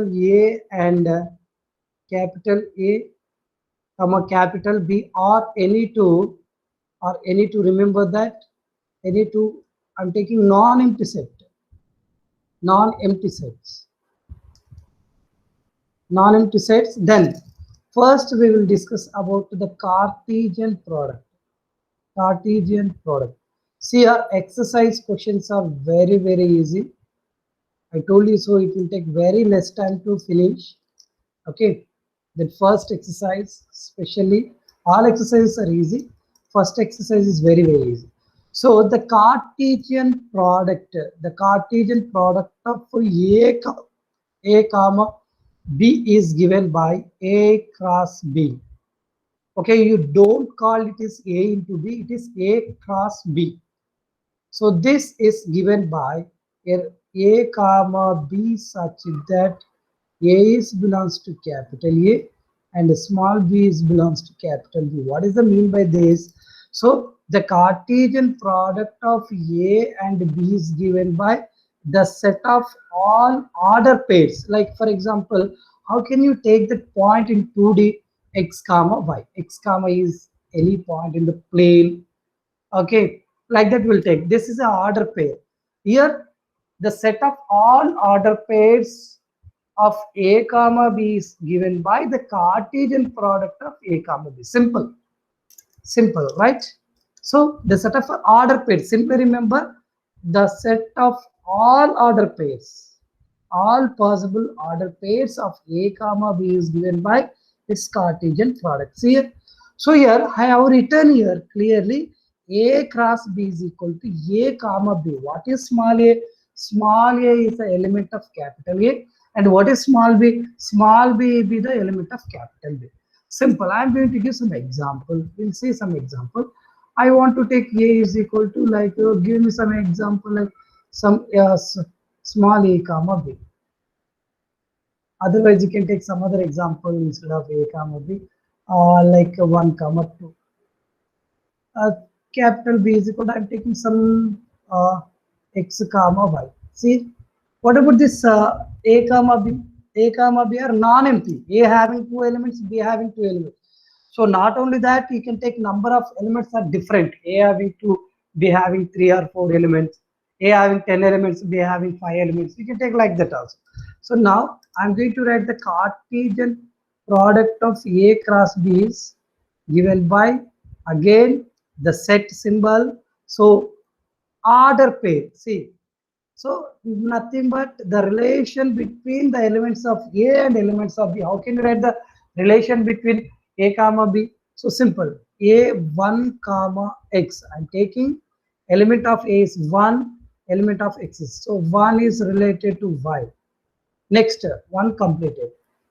A and capital A, comma capital B, or any two, remember that any two, I'm taking non-empty set, non-empty sets, non-empty sets. Then first we will discuss about the Cartesian product. Cartesian product. See, our exercise questions are very, very easy. I told you so, it will take very less time to finish. Okay, the first exercise, especially all exercises are easy. First exercise is very, very easy. So the Cartesian product of A comma B is given by A cross B. Okay, you don't call it is A into B, it is A cross B. So this is given by A comma B such that A is belongs to capital A and small b is belongs to capital B. What is the mean by this? So the Cartesian product of A and B is given by the set of all order pairs. Like for example, how can you take the point in 2D x comma y? X comma is any point in the plane. Okay, like that we'll take. This is an order pair. Here, the set of all order pairs of A comma B is given by the Cartesian product of A comma B. Simple. Simple, right? So the set of order pairs, simply remember the set of all order pairs, all possible order pairs of A comma B is given by its Cartesian product. See here. So here I have written here clearly A cross B is equal to A comma B. What is small a? Small a is the element of capital A. And what is small b? Small b be the element of capital B. Simple. I am going to give some example. We'll see some example. I want to take A is equal to like give me some example like some small a comma B. Otherwise, you can take some other example instead of A comma B, like 1 comma 2. Capital B is equal to, I'm taking some x comma y. See, what about this A comma B? A comma B are non-empty. A having 2 elements, B having 2 elements. So not only that, you can take number of elements are different. A having 2, B having 3 or 4 elements. A having 10 elements, B having 5 elements. You can take like that also. So now I'm going to write the Cartesian product of A cross B is given by again the set symbol. So order pair. See, so nothing but the relation between the elements of A and elements of B. How can you write the relation between A comma B? So simple. A1 comma x. I'm taking element of A is 1, element of x is. So 1 is related to y. Next, 1 completed.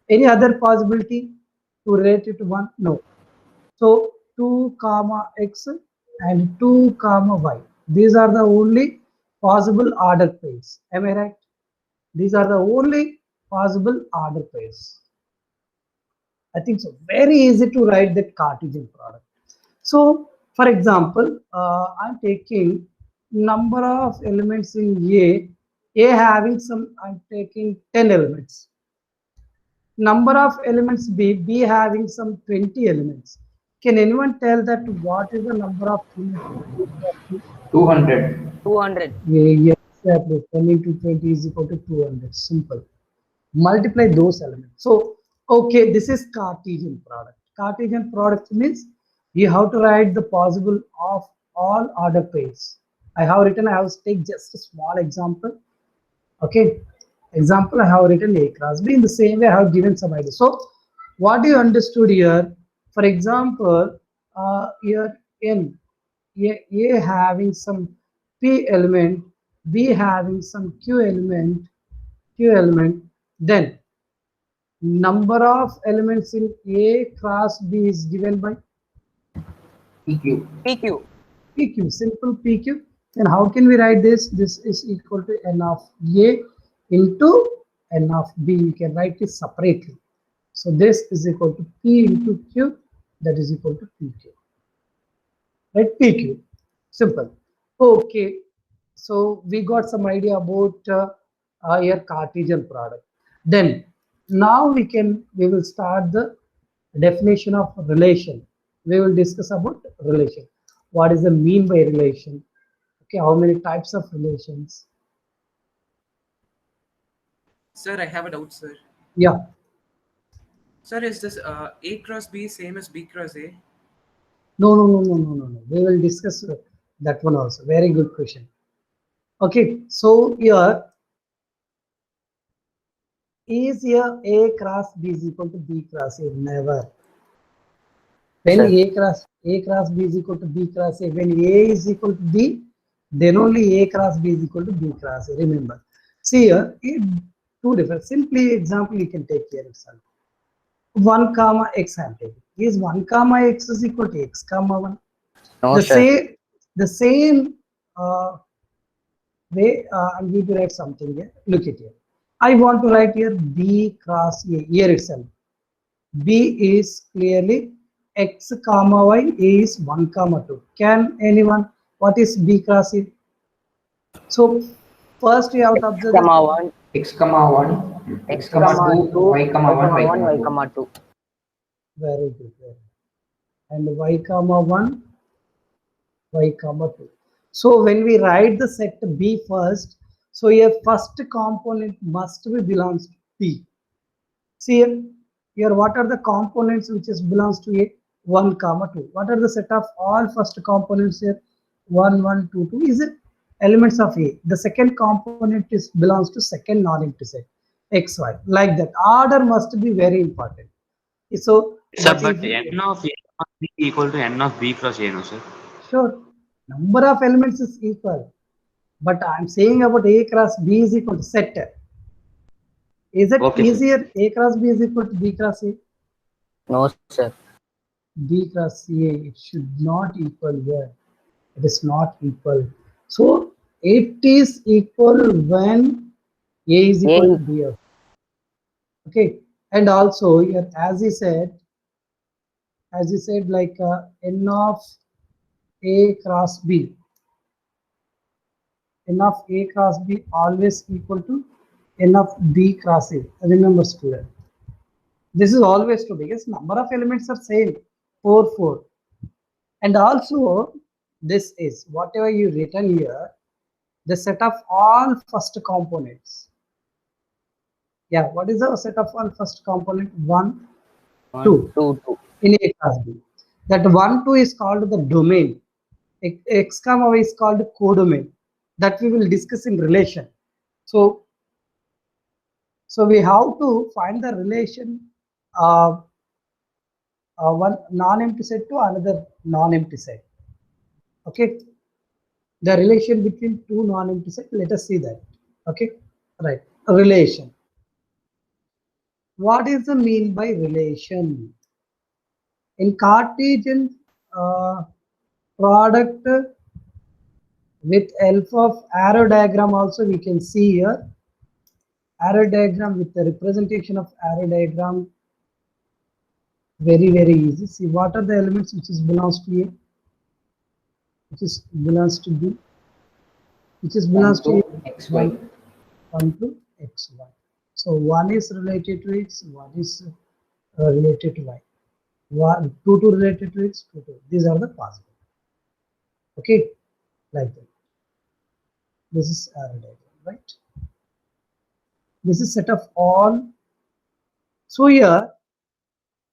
Any other possibility to relate it to 1? No. So 2 comma x and 2 comma y. These are the only possible order pairs. Am I right? These are the only possible order pairs. I think so. Very easy to write that Cartesian product. So, for example, I'm taking number of elements in A having some, I'm taking 10 elements. Number of elements B having some 20 elements. Can anyone tell that what is the number of elements? 200. 200. Yes, exactly. 10 into 20 is equal to 200. Simple. Multiply those elements. So, okay, this is Cartesian product. Cartesian product means you have to write the possible of all order pairs. I have written, I have take just a small example. Okay, example, I have written A cross B. In the same way, I have given some idea. So, what you understood here, for example, here N, A having some P element, B having some Q element, then number of elements in A cross B is given by PQ. PQ. PQ, simple PQ. Then how can we write this? This is equal to N of A into N of B. You can write it separately. So this is equal to P into Q, that is equal to PQ. Right, PQ. Simple. Okay. So we got some idea about your Cartesian product. Then Now we will start the definition of relation. We will discuss about relation. What is the mean by relation? Okay, how many types of relations? Sir, I have a doubt, sir. Yeah, Sir, is this A cross B same as B cross A? no. We will discuss that one also. Very good question. Okay, so here is here A cross B is equal to B cross A. Never. When Sir. A cross B is equal to B cross A, when A is equal to B, then only A cross B is equal to B cross A. Remember. See here, two different. Simply example you can take here itself. 1 comma x I am taking. Is 1 comma x is equal to x comma 1. No, The sir. same way I'm going to write something here. Look at here. I want to write here B cross A here itself. B is clearly x comma y, A is 1 comma 2. Can anyone, what is B cross A? So first you have to observe Comma that. 1, x comma 1, x comma 2, 2, y comma 1, y comma y 2. comma 2. Very good. Very good. And y comma 1, y comma 2. So when we write the set B first, so your first component must be belongs to B. See here, what are the components which is belongs to A? 1 comma 2. What are the set of all first components here? 1 1 2 2 is it elements of A. The second component is belongs to second non-empty set x y. Like that order must be very important. So Sir, what but if n of A must be equal to n of B cross A, no, sir? sure number of elements is equal, but I'm saying about A cross B is equal to set. Is it Okay, sir. easier A cross B is equal to B cross A? No, sir. B cross A, it should not equal here. It is not equal. So it is equal when A is equal A to B. Okay. And also here, as he said, like n of A cross B, n of A cross B always equal to n of B cross A. Remember, student. This is always true because number of elements are same, 4, 4. And also, this is whatever you written here, the set of all first components. Yeah, what is the set of all first component? 1, 2 2, 2. in A class B. That 1, 2 is called the domain. X comma y is called codomain. That we will discuss in relation. So, so we have to find the relation uh, one non-empty set to another non-empty set. Okay, the relation between two non-empty set. Let us see that. Okay, right. A relation. What is the mean by relation? In Cartesian product with help of arrow diagram also we can see here. Arrow diagram with the representation of arrow diagram. Very easy. See what are the elements which is belongs to A, which is belongs to B, which is 1 belongs to A, to x, y. 1 to x, y. So one is related to x, one is related to y. 1, 2 to related to x, 2 to. These are the possible. Okay, like that. This is arrow diagram, right? This is set of all. So here,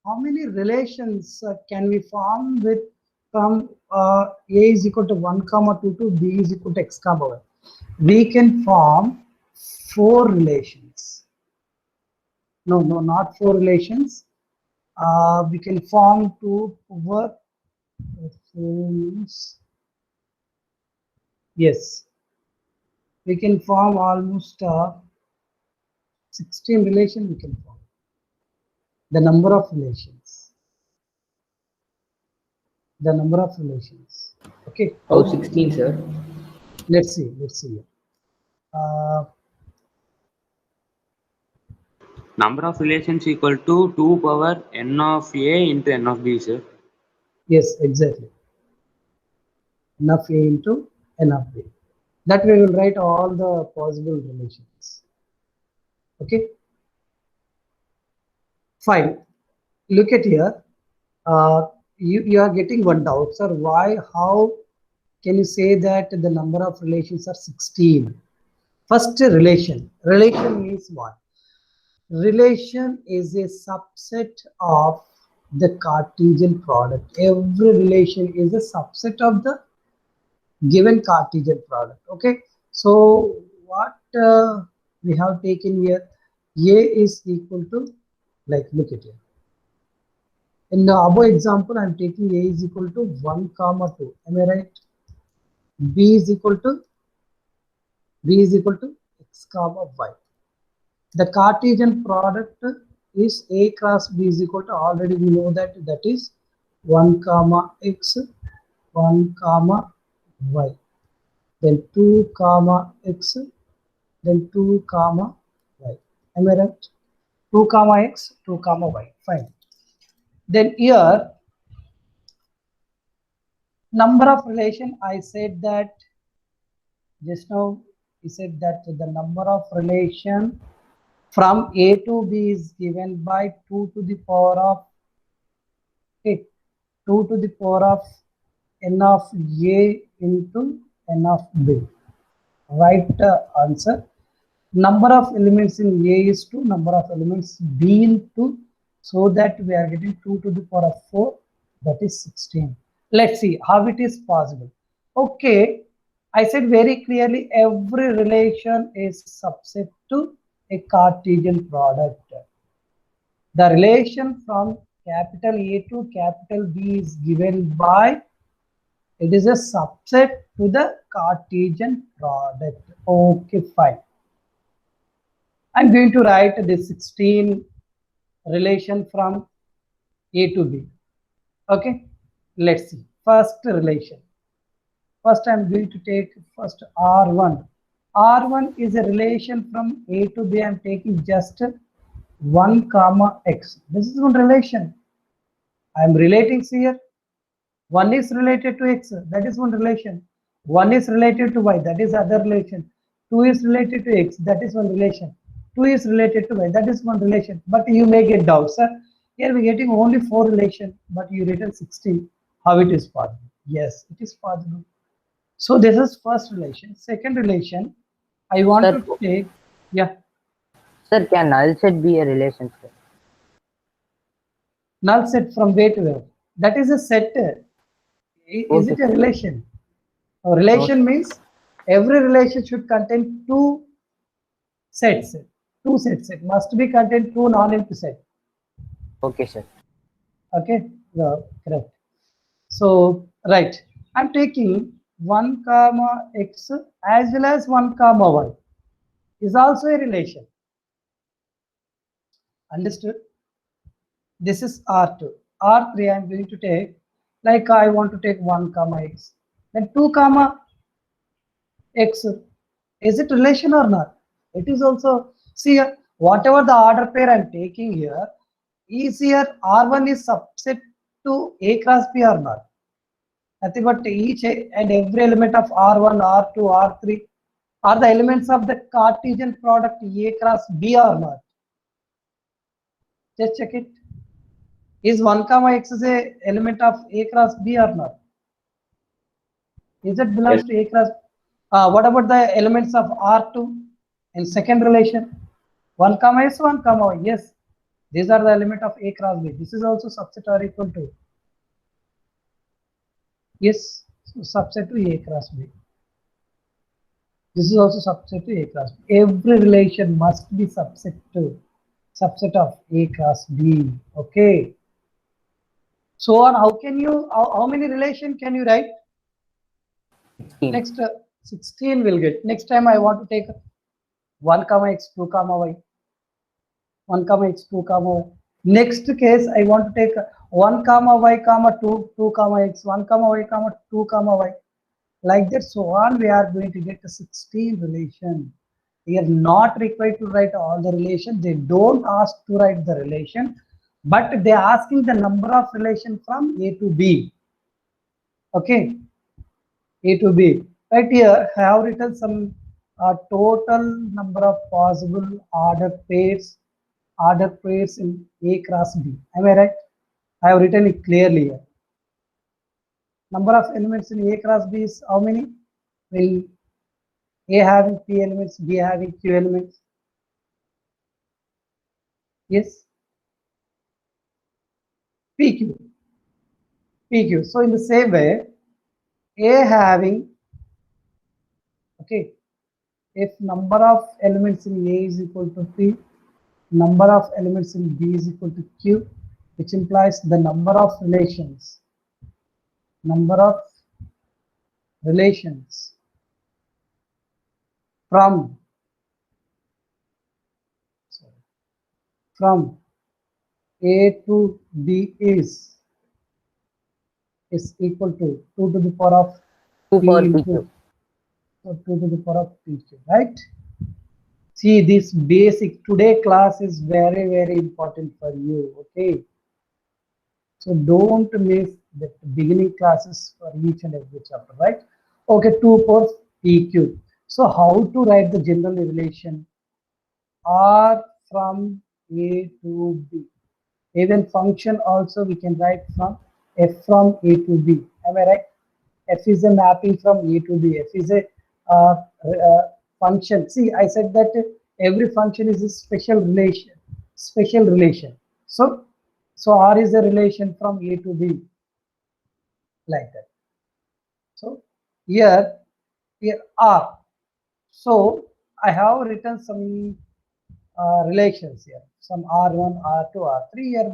how many relations can we form with from A is equal to 1 comma 2 to B is equal to x comma y? We can form 4 relations. No, not 4 relations. We can form 2 power means yes. We can form almost 16 relation. We can form the number of relations. The number of relations. Okay. Oh, 16, sir. Let's see. Let's see. Number of relations equal to 2 power n of A into n of B, sir. Yes, exactly. N of A into N of B. That we will write all the possible relations. Okay. Fine. Look at here. You are getting one doubt, sir. Why? How can you say that the number of relations are 16? First, relation. Relation means what? Relation is a subset of the Cartesian product. Every relation is a subset of the given Cartesian product. Okay. So what we have taken here, A is equal to, like, look at here. In the above example, I am taking A is equal to 1 comma 2. Am I right? B is equal to x comma y. The Cartesian product is A cross B is equal to, already we know that is 1 comma x, 1 comma y, then 2 comma x, then 2 comma y. Am I right? 2 comma x, 2 comma y. Fine. Then here, number of relation, I said that just now, he said that the number of relation from A to B is given by 2 to the power of 2 to the power of n of A into n of B. Right answer. Number of elements in A is 2, number of elements B in 2, so that we are getting 2 to the power of 4, that is 16. Let's see how it is possible. Okay, I said very clearly every relation is subset to a Cartesian product. The relation from capital A to capital B is given by, it is a subset to the Cartesian product. Okay, fine. I'm going to write the 16 relation from A to B. Okay, let's see. First relation. First, I'm going to take first R1. R1 is a relation from A to B. I'm taking just 1 comma x. This is one relation. I'm relating here. 1 is related to x, that is one relation. 1 is related to y, that is other relation. 2 is related to x, that is one relation. 2 is related to y, that is one relation. But you may get doubt, sir. Here we're getting only 4 relation, but you written 16. How it is possible? Yes, it is possible. So this is first relation. Second relation, I want Sir, to take, yeah, sir, can null set be a relation, sir? null set from where to where. That is a set. Is Okay, it a sir. relation? A relation means every relation should contain two sets. Two sets. It must be contain two non-empty set. Okay, sir. Okay, correct. So right, I'm taking 1 comma x as well as 1 comma y is also a relation. Understood? This is R2. R3 I'm going to take, like I want to take 1 comma x. Then 2 comma x. Is it relation or not? It is also, see here, whatever the order pair I'm taking here, is here R1 is subset to A cross B or not? Nothing but each and every element of R1, R2, R3 are the elements of the Cartesian product A cross B or not? Just check it. Is 1 comma x is a element of A cross B or not? Is it belongs to A cross? What about the elements of R2 in second relation? 1 comma s, 1 comma y. Yes, these are the element of A cross B. This is also subset or equal to. Yes, so subset to A cross B. This is also subset to A cross B. Every relation must be subset of A cross B. Okay. So on, how can you, how many relation can you write? 16. Next 16 will get. Next time I want to take 1 comma x, 2 comma y. 1 comma x, 2 comma y. Next case, I want to take 1 comma y comma 2, 2 comma x, 1 comma y comma 2 comma y. Like that, so on, we are going to get a 16 relation. We are not required to write all the relation. They don't ask to write the relation, but they are asking the number of relation from A to B. Okay, A to B. Right here, I have written some total number of possible order pairs order pairs in A cross B. Am I right? I have written it clearly here. Number of elements in A cross B is how many? Will A having P elements, B having Q elements? Yes, PQ. PQ. So in the same way, A having, okay, if number of elements in A is equal to P, number of elements in B is equal to Q, which implies the number of relations from from A to B is equal to 2 to the power of 2 P for into PQ. 2 to the power of PQ, right? See, this basic today class is very, very important for you, okay? So don't miss the beginning classes for each and every chapter, right? Okay, 2 for PQ. So how to write the general relation R from A to B? Even function also we can write from F from A to B. Am I right? F is a mapping from A to B. F is a function. See, I said that every function is a special relation. Special relation. So R is a relation from A to B, like that. So here R. So I have written some relations here. Some R1, R2, R3. Here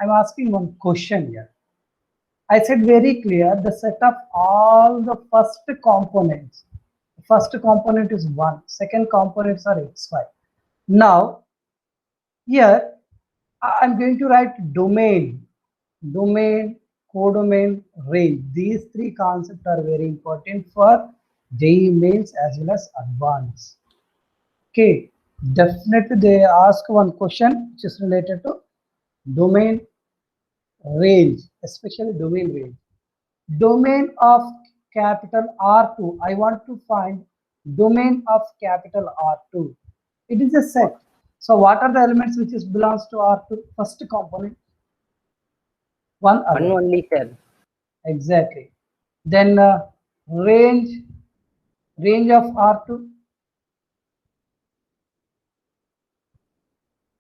I'm asking one question here. I said very clear the set of all the first components. The first component is 1, second components are xy. Now here I'm going to write domain, codomain, range. These three concepts are very important for JEE mains as well as advanced. Okay, definitely they ask one question which is related to domain range, especially domain range. Domain of capital R2. I want to find domain of capital R2. It is a set. So what are the elements which is belongs to R2? First component, one One alone. only, sir. Exactly. Then range of R2.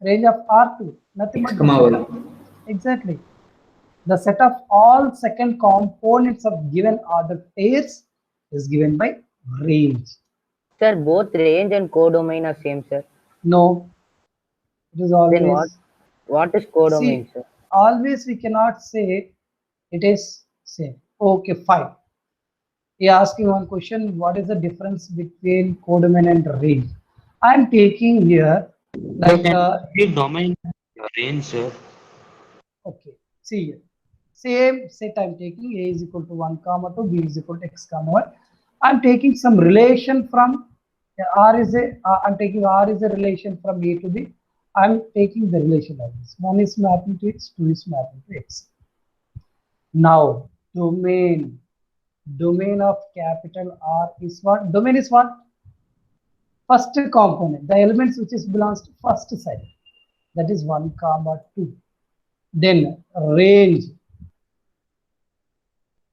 Range of R2. Nothing X but the comma set Y. of, exactly. The set of all second components of given order pairs is given by range. Sir, both range and codomain are same, sir. No, it is Then what? always, What is codomain, see, sir? always we cannot say it is same. Okay, fine. He asking one question, what is the difference between codomain and range? I'm taking here like Give domain range, sir. okay, see here. Same set I'm taking A is equal to 1 comma 2, B is equal to X comma 1. I'm taking some relation from I'm taking R is a relation from A to B. I'm taking the relation like this. 1 is mapping to X, 2 is mapping to X. Now, domain of capital R is what? Domain is what? First component, the elements which is belongs to first set. That is 1 comma 2. Then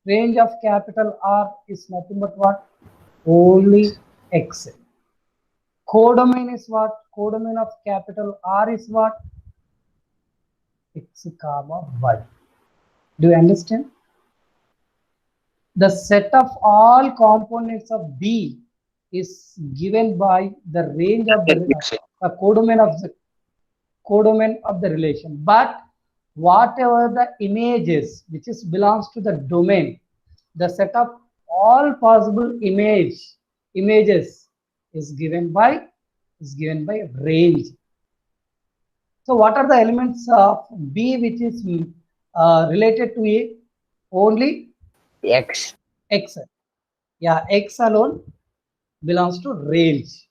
range of capital R is nothing but what? Only X. Codomain is what? Codomain of capital R is what? X comma Y. Do you understand? The set of all components of B is given by the range of the codomain of the relation. But whatever the images which is belongs to the domain, the set of all possible images is given by range. So what are the elements of B which is related to A? Only X. X. Yeah, X alone belongs to range.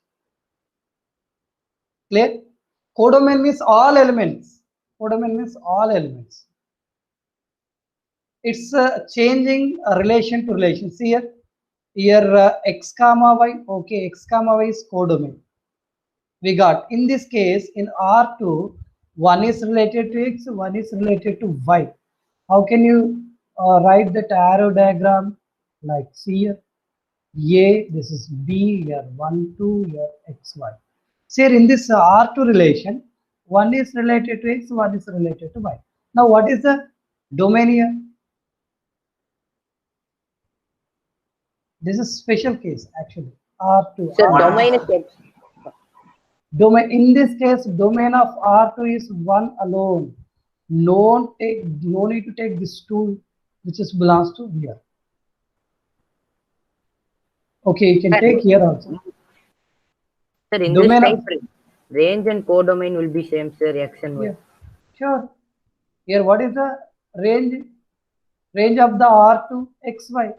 Clear? Codomain means all elements. Codomain means all elements. It's changing relation to relation. See here, X comma Y. Okay, X comma Y is codomain. we got in this case in R2, one is related to X, one is related to Y. How can you write that arrow diagram? Like see here, A, this is B, here 1, 2, here X, Y. See here in this R2 relation, one is related to X, one is related to Y. Now what is the domain here? This is special case actually. R2. Sir, R2. domain is X. Domain in this case, domain of R2 is one alone. No need to take this two, which is belongs to here. Okay, you can take here also. Sir, in Domain this of- type, range and codomain will be same, sir, X and Y. Yeah, sure. Here, what is the range? Range of the R2 XY,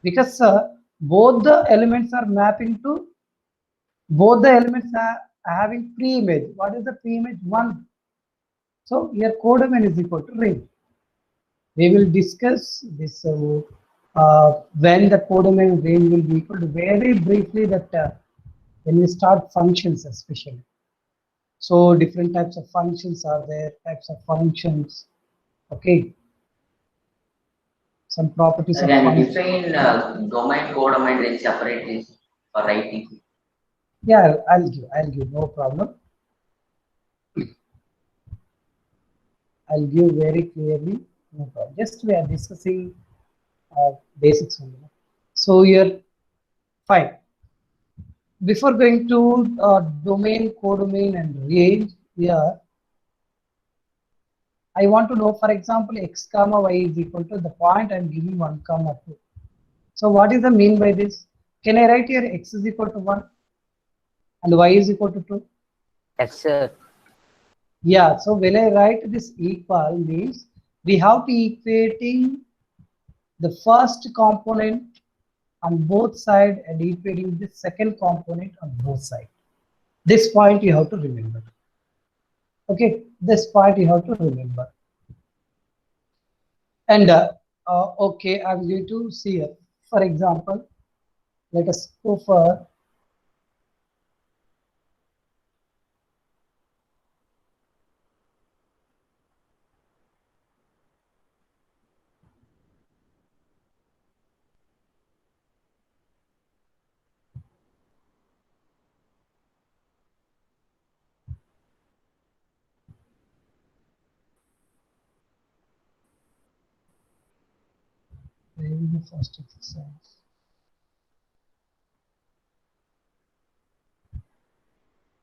because both the elements are mapping to both the elements are having pre-image. What is the pre-image? 1. So here codomain is equal to range. We will discuss this when the codomain range will be equal to very briefly that when we start functions especially. So different types of functions are there, types of functions. Okay. Some properties of Can you functions. define domain, codomain range separately for writing? Yeah, I'll give, no problem. I'll give very clearly, no problem. Just we are discussing basics only. So here, fine. Before going to domain, codomain, and range, here, I want to know, for example, x comma y is equal to the point I'm giving 1 comma 2. So what is the mean by this? Can I write here x is equal to 1 and y is equal to 2? Yes, sir. Yeah, so when I write this equal means we have to equating the first component on both sides and equating the second component on both sides. This point you have to remember. Okay, this point you have to remember. And okay, I'm going to see here. For example, let us go for maybe the first exercise.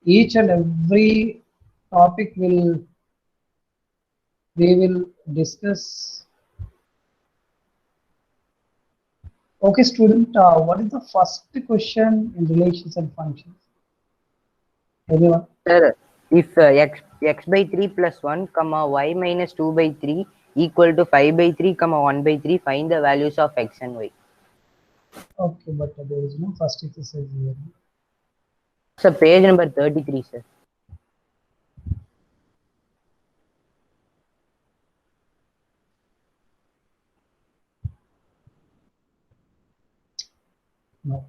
Each and every topic we will discuss. Okay, student, what is the first question in relations and functions? Anyone? Sir, if x by 3 plus 1, comma y minus 2 by 3 equal to 5 by 3, comma 1 by 3, find the values of x and y. Okay, but there is no first exercise here. Sir, page number 33, sir. No.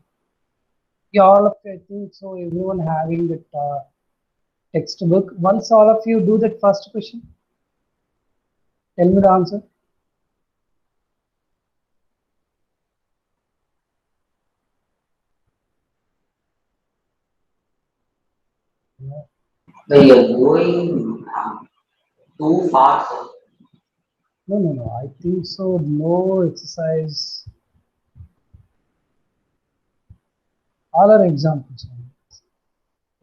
Yeah, all of you, I think so. Everyone having that textbook. Once all of you do that first question, tell me the answer. No, So you're going too far, sir. no. I think so. No exercise. All are examples.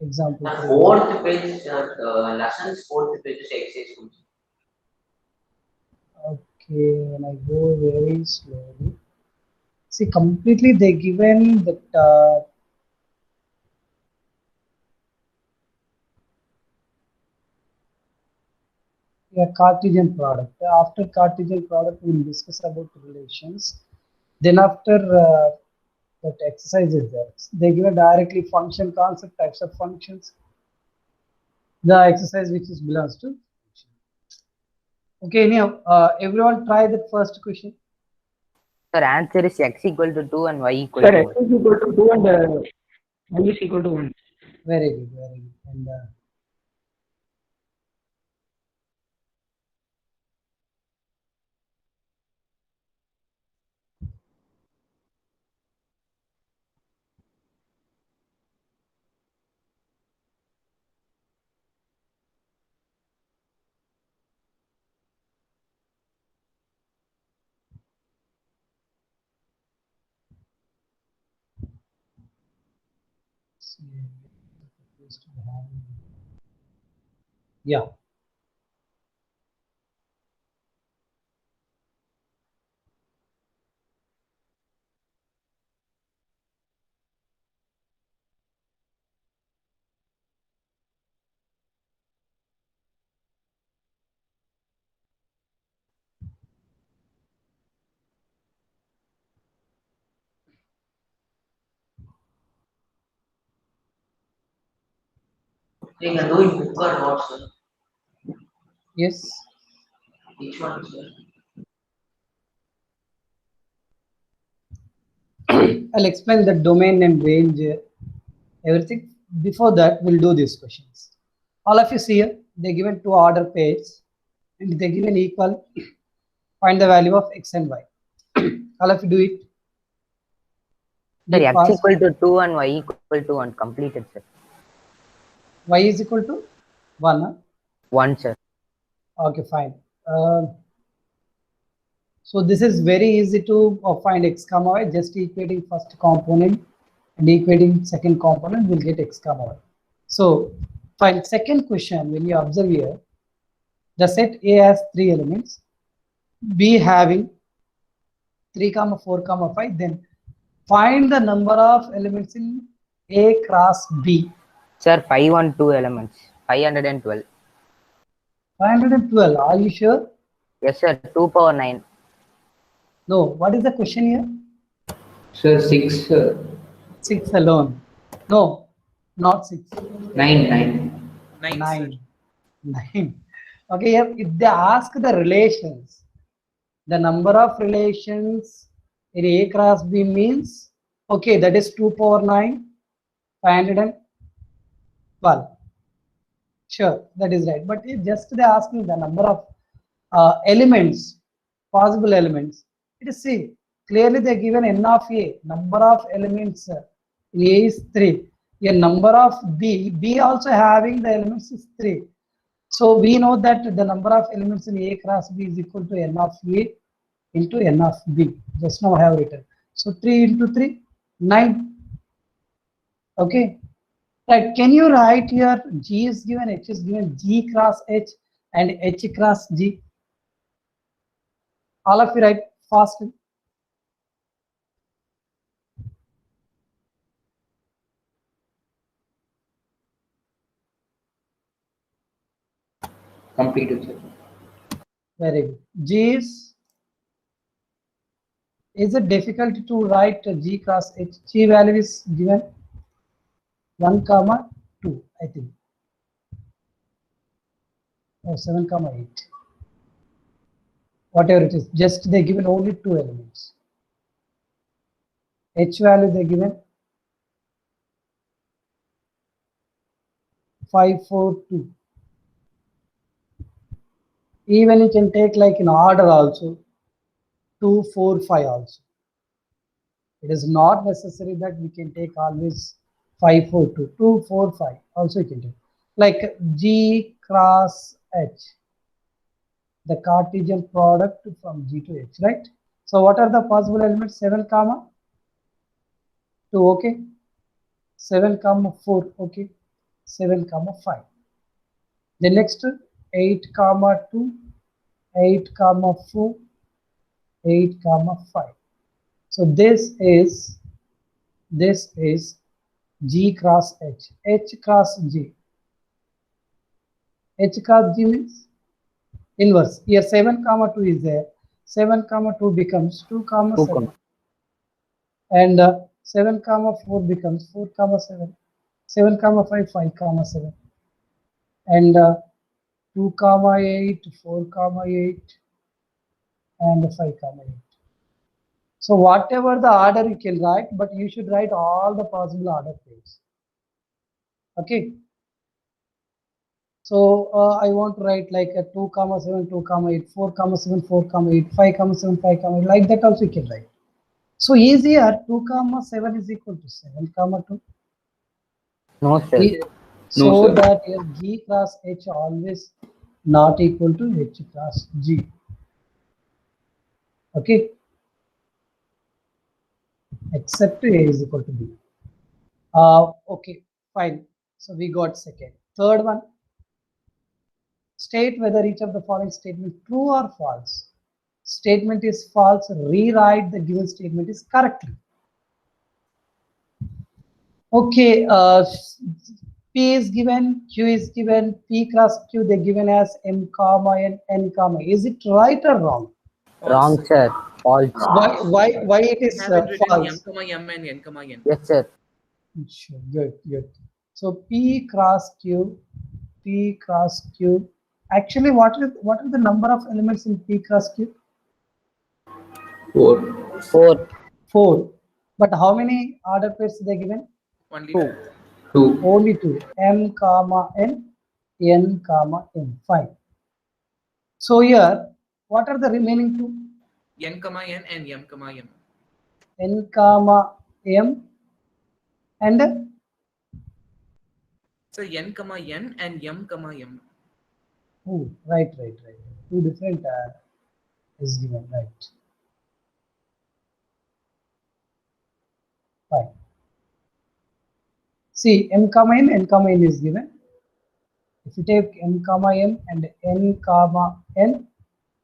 Example. The 3. fourth page, lessons, fourth page is exercise. Okay, when I go very slowly. See, completely they given that yeah, Cartesian product. After Cartesian product, we will discuss about relations. Then after that exercise is there. They give directly function concept, types of functions. The exercise which is belongs to. Okay, anyhow, everyone try that first question. Sir, answer is x equal to 2 and y equal Sir, to x 1. is equal to 2 and y is equal to 1. Very good, very good. And yeah. We can do in book or what, sir? Yes. Which one, sir? I'll explain the domain name range, everything. Before that, we'll do these questions. All of you see here, they're given two order pairs and they're given equal. Find the value of x and y. All of you do it. Sir, Be x fast. equal to 2 and y equal to 1. Completed, sir. Y is equal to 1. Huh? 1, sir. Okay, fine. So this is very easy to find x comma y. Just equating first component and equating second component, will get x comma y. So fine. Second question, when you observe here, the set A has 3 elements, B having 3 comma 4 comma 5. Then find the number of elements in A cross B. Sir, 512 elements. 512. 512. Are you sure? Yes, sir. 2 power 9. No. What is the question here? Sir, 6, 6 alone. No, not 6. 9, 9. 9, sir. 9. 9. Okay, if they ask the relations, the number of relations in A cross B means, okay, that is 2 power 9, 512. Sure, that is right. But if just they ask me the number of elements, possible elements, it is see, clearly they given n of A, number of elements in A is 3. A number of B also having the elements is 3. So we know that the number of elements in A cross B is equal to n of A into n of B. Just now I have written. So 3 into 3, 9. Okay. Right. Can you write here G is given, H is given, G cross H and H cross G? All of you write fast. Completed, sir. Very good. G is it difficult to write G cross H? G value is given 1 comma 2, I think. Or 7 comma 8. Whatever it is, just they given only 2 elements. H value they given 5, 4, 2. Even you can take like in order also 2, 4, 5 also. It is not necessary that we can take always 5, 4, 2, 2, 4, 5. Also you can take like G cross H, the Cartesian product from G to H, right? So what are the possible elements? 7 comma 2, okay. 7 comma 4, okay. 7 comma 5. The next 8 comma 2, 8 comma 4, 8 comma 5. So this is G cross H. H cross G. H cross G means inverse. Here 7 comma 2 is there. 7 comma 2 becomes 2 comma 2 7. And 7 comma 4 becomes 4 comma 7. 7 comma 5, 5 comma 7. And 2 comma 8, 4 comma 8, and 5 comma 8. So whatever the order you can write, but you should write all the possible order pairs. Okay. So I want to write like a 2 comma 7 2 comma 8 4 comma 7 4 comma 8 5 comma 7 5 comma 8, like that also you can write. So easier 2 comma 7 is equal to 7 comma 2. No, sir. So No, sir. that your G cross H always not equal to H cross G. Okay, except A is equal to B. Okay, fine. So we got second. Third one, state whether each of the following statement true or false. Statement is false, rewrite the given statement is correctly. Okay, P is given, Q is given, P cross Q they given as M comma N comma. Is it right or wrong? Wrong, False. sir. False. Why it We is have it written m false? comma m and n comma n. Yes, sir. Sure, good, good. So P cross Q, P cross Q. Actually, what are the number of elements in P cross Q? 4. 4. 4. But how many order pairs they given? Only 2. two. 2. Only 2. M comma N comma N. Fine. So here, what are the remaining two? N comma n and m comma m. N comma M and So n comma n and m comma m. oh, right. Two different is given, right. Fine. See, M comma N is given. If you take M comma M and N comma N,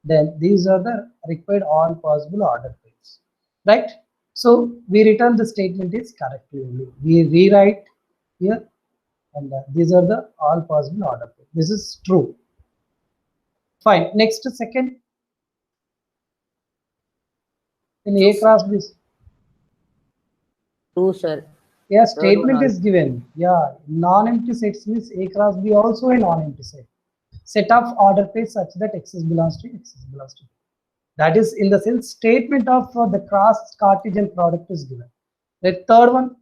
then these are the required all possible order pairs, right? So we return the statement is correctly only. We rewrite here, and these are the all possible order pairs. This is true. Fine. Next, second, in True, A sir. cross B. True, sir. Yeah, Third one statement is also. given. Yeah, non-empty sets means A cross B also a non-empty set. Set of order pairs such that X belongs to X belongs to. That is in the sense statement of the cross Cartesian product is given. The third one,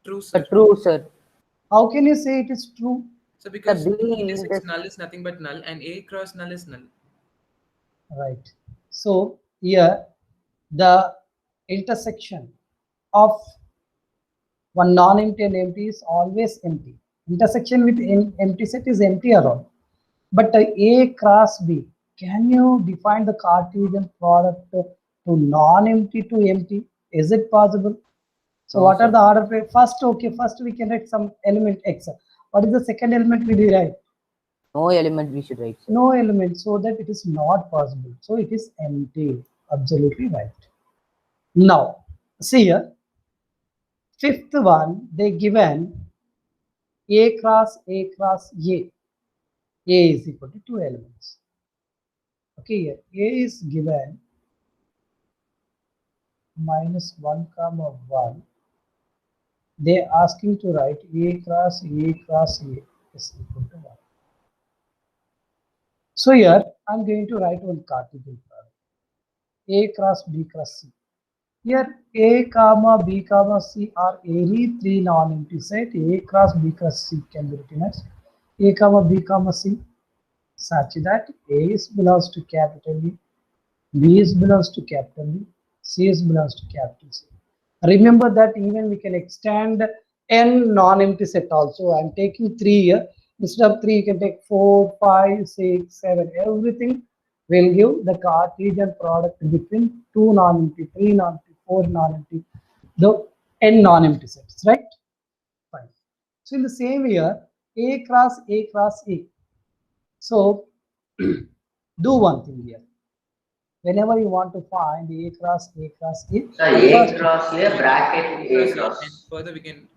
True, sir. True, sir. how can you say it is true? So because B B intersects inter- null is nothing but null and A cross null is null. Right. So here the intersection of one non-empty and empty is always empty. Intersection with empty set is empty around. But A cross B, can you define the Cartesian product to non-empty to empty? Is it possible? So No, what are sir. the order pair? First, okay, first we can write some element X. What is the second element we derive? No element we should write, sir. No element, so that it is not possible. So it is empty. Absolutely right. Now, see here, fifth one, they given A cross A cross A. A is equal to two elements. Okay, here A is given minus 1 comma 1. They asking to write A cross A cross A is equal to 1. So here I'm going to write one Cartesian product. A cross B cross C. Here A comma B comma C are any three non-empty set. A cross B cross C can be written as A comma B comma C such that A is belongs to capital E, B is belongs to capital B, C is belongs to capital C. Remember that even we can extend n non-empty set also. I'm taking 3 here. Instead of 3, you can take 4, 5, 6, 7. Everything will give the Cartesian product between 2 non-empty, 3 non-empty, 4 non-empty, the n non-empty sets, right? Fine. So in the same year, A cross A cross A. So do one thing here. Whenever you want to find A cross A cross A, So A first, cross A bracket A A cross A and cross. further we can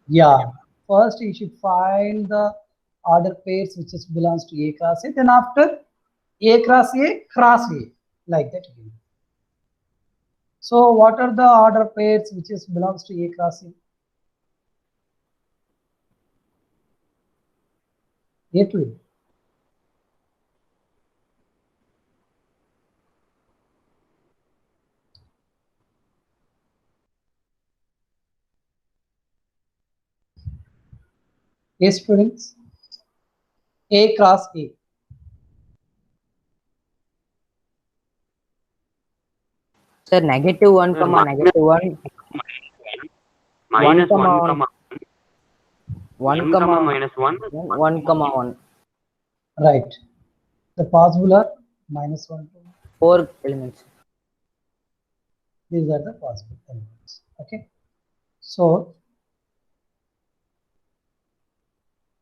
yeah, first you should find the order pairs which is belongs to A cross A. Then after A cross A cross A, like that. So what are the order pairs which is belongs to A cross A? A to A. Yes, students. A cross A. Sir, negative 1 Sir, comma negative 1, 1 minus 1 comma 1, comma 1 1 comma comma minus 1. 1 comma 1. Right. The possible are minus 1 to 4 elements. these are the possible elements. Okay. So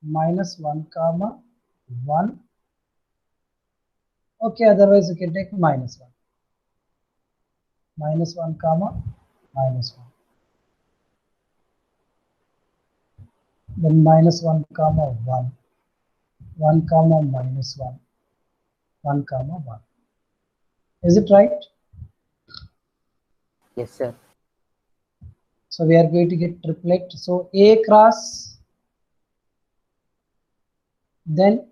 minus 1 comma 1. Okay, otherwise you can take minus 1. Minus 1 comma minus 1. Then minus 1 comma 1. 1 comma minus 1. 1 comma 1. Is it right? Yes, sir. So we are going to get triplet. So A cross, then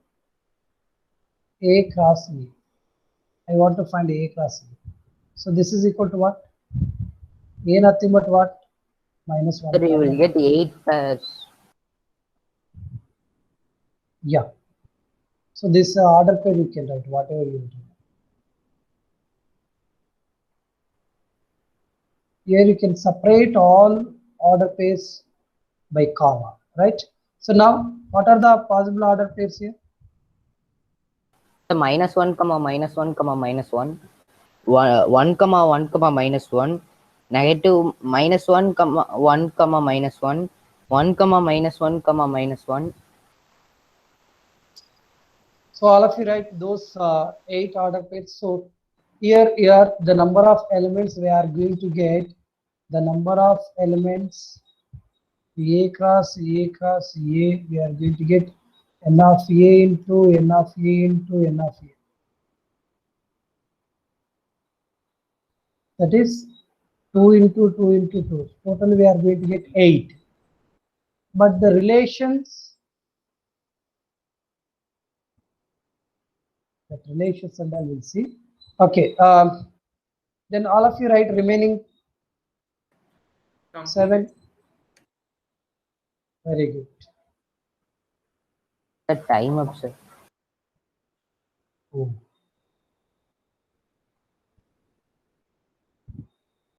A cross E. I want to find A cross E. So this is equal to what? A nothing but what? Minus 1 Sir, you comma will get 8 pairs. yeah. So this order pair you can write whatever you do. Here you can separate all order pairs by comma, right? So now what are the possible order pairs here? The minus 1 comma minus 1 comma minus 1, 1 comma 1 comma minus 1, negative minus 1 comma 1 comma minus 1, 1 comma minus 1 comma minus 1. So all of you write those 8 order pairs. So here the number of elements we are going to get, the number of elements A cross A cross A, we are going to get n of A into n of A into n of A. That is 2 into 2 into 2. Totally we are going to get 8. But the relations, and all we'll see. Okay. Then all of you write remaining Complete. 7. Very good. The time up, sir. Oh.